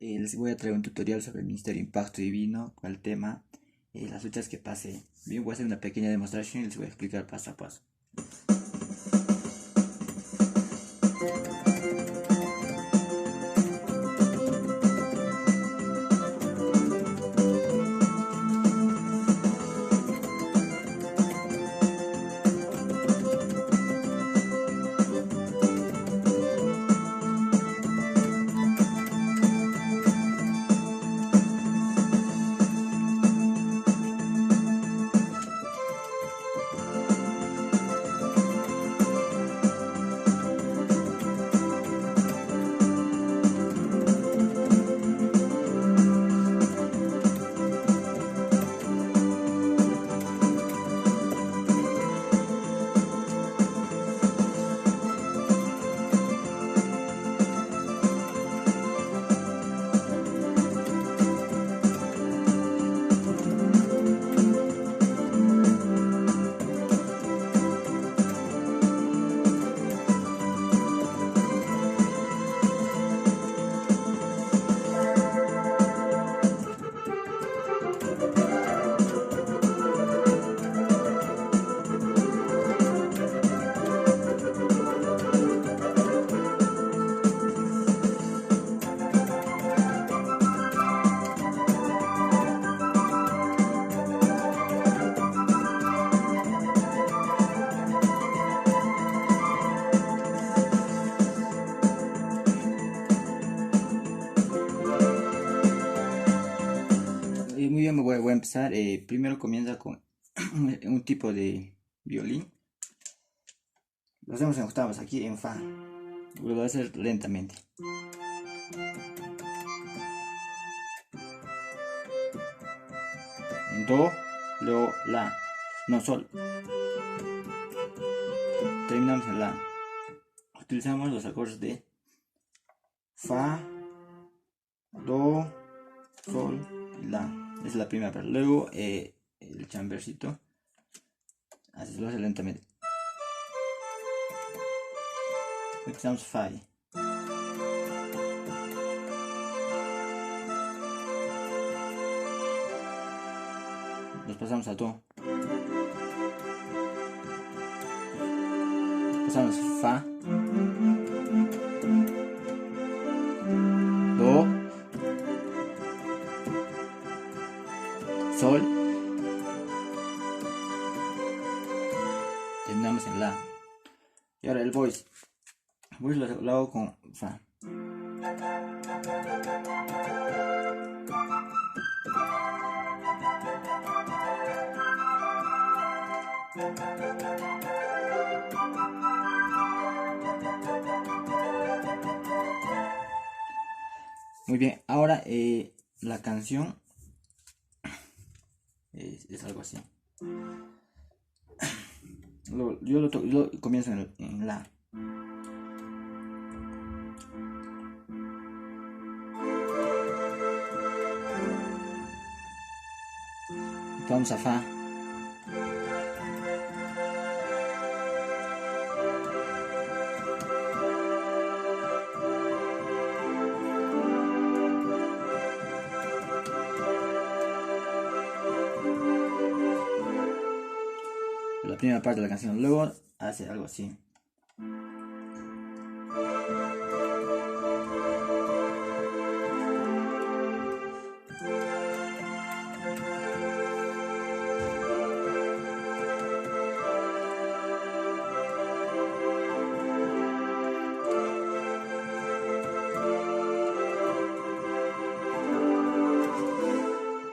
Les voy a traer un tutorial sobre el Ministerio Impacto Divino con el tema las luchas que pasé. Bien, voy a hacer una pequeña demostración y les voy a explicar paso a paso. Muy bien, voy a empezar. Primero comienza con un tipo de violín. Lo hacemos en octavas, aquí en fa. Lo voy a hacer lentamente. En do, luego la, no sol. Terminamos en la. Utilizamos los acordes de fa, do, sol y la. Es la primera parte. Luego el chambercito. Así lo hace lentamente. Utilizamos fa. Nos pasamos a do. Pasamos fa, do, sol, terminamos en la. Y ahora el voice lo hago con fa. Muy bien, ahora la canción es algo así. Yo comienzo en la. Vamos a fa. La primera parte de la canción, luego hace algo así.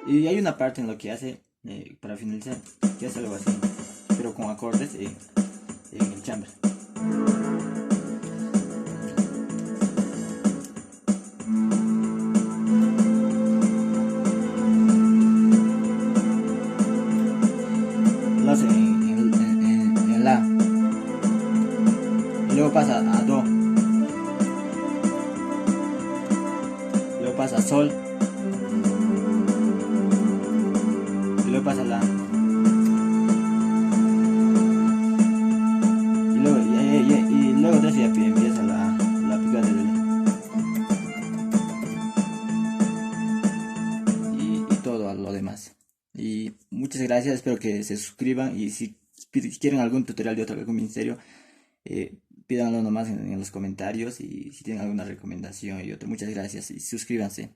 Y hay una parte en lo que hace, para finalizar, que hace algo así, pero con acordes en el chamber. Lo hace en la. Y luego pasa a do. Luego pasa a sol. Y luego pasa a la. Y luego de eso ya empieza la picada del. Y muchas gracias, espero que se suscriban y si quieren algún tutorial de algún ministerio, pídanlo nomás en los comentarios y si tienen alguna recomendación y otro. Muchas gracias y suscríbanse.